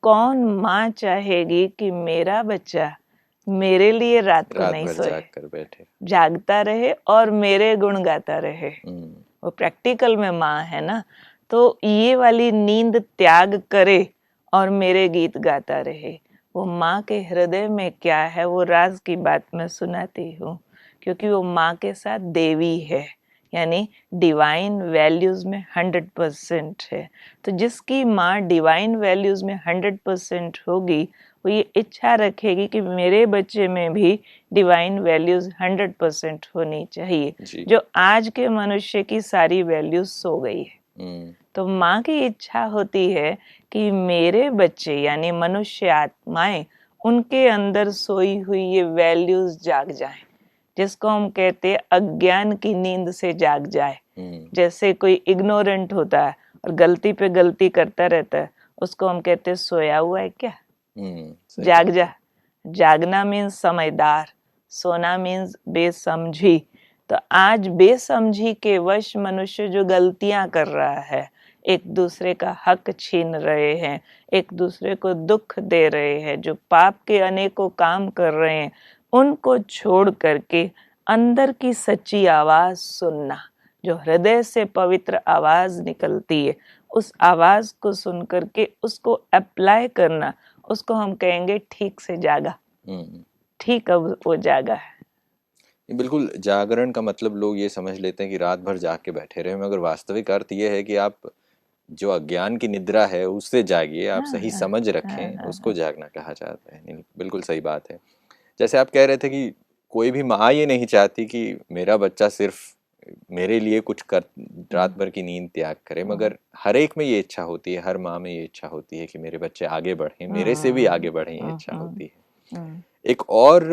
कौन माँ चाहेगी कि मेरा बच्चा मेरे लिए रात को नहीं सोए, जाग कर बैठे, जागता रहे और मेरे गुण गाता रहे। वो प्रैक्टिकल में माँ है ना, तो ये वाली नींद त्याग करे और मेरे गीत गाता रहे। वो माँ के हृदय में क्या है वो राज की बात मैं सुनाती हूँ, क्योंकि वो माँ के साथ देवी है, यानी डिवाइन वैल्यूज में 100% है। तो जिसकी माँ डिवाइन वैल्यूज में 100% होगी, वो ये इच्छा रखेगी कि मेरे बच्चे में भी डिवाइन वैल्यूज 100% होनी चाहिए। जो आज के मनुष्य की सारी वैल्यूज सो गई है, तो माँ की इच्छा होती है कि मेरे बच्चे यानी मनुष्य आत्माएं, उनके अंदर सोई हुई ये वैल्यूज जाग जाएं, जिसको हम कहते हैं अज्ञान की नींद से जाग जाए। जैसे कोई इग्नोरेंट होता है और गलती पे गलती करता रहता है, उसको हम कहते हैं सोया हुआ है क्या, जाग जा। जागना मीन्स समझदार, सोना मीन्स बेसमझी। तो आज बेसमझी के वश मनुष्य जो गलतियां कर रहा है, एक दूसरे का हक छीन रहे हैं, एक दूसरे को दुख दे रहे हैं, जो पाप के अनेकों काम कर रहे हैं, उनको छोड़ करके अंदर की सच्ची आवाज सुनना, जो हृदय से पवित्र आवाज निकलती है, उस आवाज को सुन करके उसको अप्लाई करना, उसको हम कहेंगे ठीक से जागा। ठीक, अब वो जागा है। बिल्कुल, जागरण का मतलब लोग ये समझ लेते हैं कि रात भर जाग के बैठे रहे, मगर वास्तविक अर्थ ये है कि आप जो अज्ञान की निद्रा है उससे जागिए, आप सही समझ रखें, उसको जागना कहा जाता है। नहीं, बिल्कुल सही बात है। जैसे आप कह रहे थे कि कोई भी माँ ये नहीं चाहती कि मेरा बच्चा सिर्फ मेरे लिए कुछ कर रात भर की नींद त्याग करे, मगर हर एक में ये इच्छा होती है, हर माँ में ये इच्छा होती है कि मेरे बच्चे आगे बढ़ें, मेरे से भी आगे बढ़ें, ये इच्छा होती है। एक और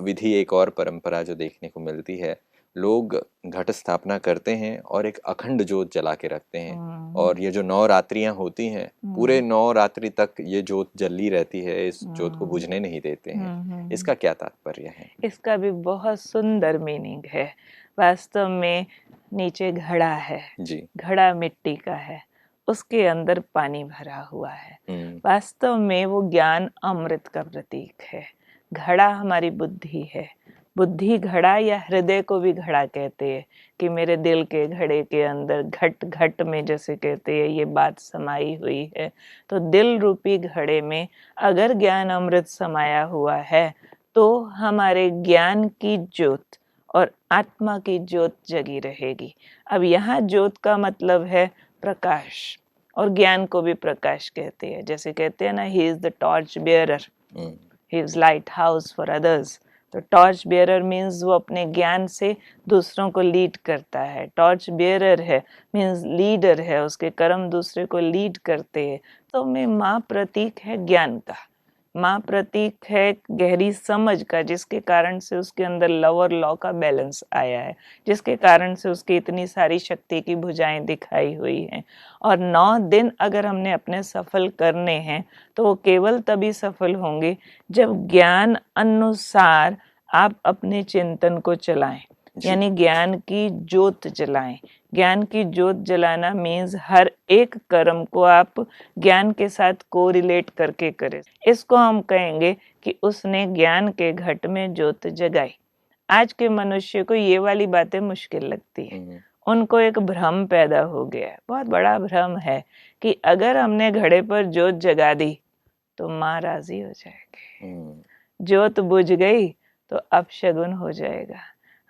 विधि, एक और परंपरा जो देखने को मिलती है, लोग घट स्थापना करते हैं और एक अखंड जोत जला के रखते हैं, और ये जो 9 रात्रियां होती हैं, पूरे 9 रात्रि तक ये जोत जली रहती है, इस जोत को बुझने नहीं देते हैं। इसका क्या तात्पर्य है? इसका भी बहुत सुंदर मीनिंग है। वास्तव में नीचे घड़ा है जी, घड़ा मिट्टी का है, उसके अंदर पानी भरा हुआ है। वास्तव में वो ज्ञान अमृत का प्रतीक है। घड़ा हमारी बुद्धि है। बुद्धि घड़ा या हृदय को भी घड़ा कहते हैं, कि मेरे दिल के घड़े के अंदर घट घट में जैसे कहते हैं ये बात समाई हुई है। तो दिल रूपी घड़े में अगर ज्ञान अमृत समाया हुआ है, तो हमारे ज्ञान की ज्योत और आत्मा की ज्योत जगी रहेगी। अब यहाँ ज्योत का मतलब है प्रकाश, और ज्ञान को भी प्रकाश कहते हैं। जैसे कहते हैं ना, he is the torch bearer, he is light house for others. तो टॉर्च बियरर मीन्स वो अपने ज्ञान से दूसरों को लीड करता है। टॉर्च बियरर है मीन्स लीडर है, उसके कर्म दूसरे को लीड करते हैं। तो में माँ प्रतीक है ज्ञान का, माँ प्रतीक है गहरी समझ का, जिसके कारण से उसके अंदर लव और लॉ का बैलेंस आया है, जिसके कारण से उसकी इतनी सारी शक्ति की भुजाएं दिखाई हुई हैं। और 9 दिन अगर हमने अपने सफल करने हैं, तो वो केवल तभी सफल होंगे जब ज्ञान अनुसार आप अपने चिंतन को चलाएं, यानी ज्ञान की ज्योत जलाएं। ज्ञान की ज्योत जलाना मीन्स हर एक कर्म को आप ज्ञान के साथ कोरिलेट करके करें। इसको हम कहेंगे कि उसने ज्ञान के घट में ज्योत जगाई। आज के मनुष्य को ये वाली बातें मुश्किल लगती है। उनको एक भ्रम पैदा हो गया है, बहुत बड़ा भ्रम है, कि अगर हमने घड़े पर ज्योत जगा दी तो माँ राजी हो जाएगी, ज्योत बुझ गई तो अपशगुन हो जाएगा,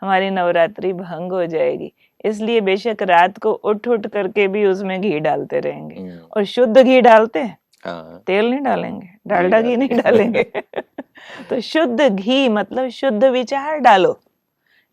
हमारी नवरात्रि भंग हो जाएगी। इसलिए बेशक रात को उठ उठ करके भी उसमें घी डालते रहेंगे, और शुद्ध घी डालते हैं, तेल नहीं डालेंगे, डालडा घी नहीं डालेंगे। तो शुद्ध घी मतलब शुद्ध विचार डालो।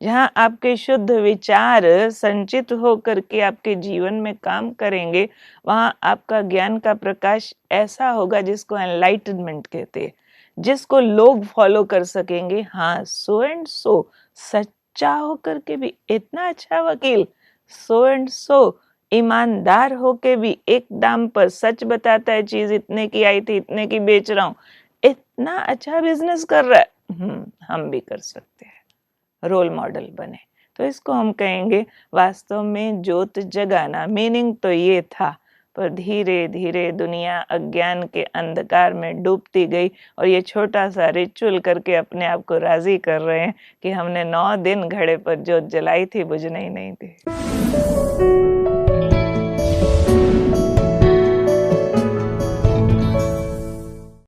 जहाँ आपके शुद्ध विचार संचित हो करके आपके जीवन में काम करेंगे, वहाँ आपका ज्ञान का प्रकाश ऐसा होगा जिसको एनलाइटनमेंट कहते हैं, जिसको लोग फॉलो कर सकेंगे। हाँ, सो एंड सो सच्चा होकर के भी इतना अच्छा वकील, सो एंड सो ईमानदार होके भी एक दाम पर सच बताता है, चीज इतने की आई थी, इतने की बेच रहा हूँ, इतना अच्छा बिजनेस कर रहा है, हम भी कर सकते हैं, रोल मॉडल बने। तो इसको हम कहेंगे वास्तव में ज्योत जगाना। मीनिंग तो ये था, पर धीरे धीरे दुनिया अज्ञान के अंधकार में डूबती गई और ये छोटा सा रिचुअल करके अपने आप को राजी कर रहे हैं कि हमने 9 दिन घड़े पर जोत जलाई थी, बुझने ही नहीं थी।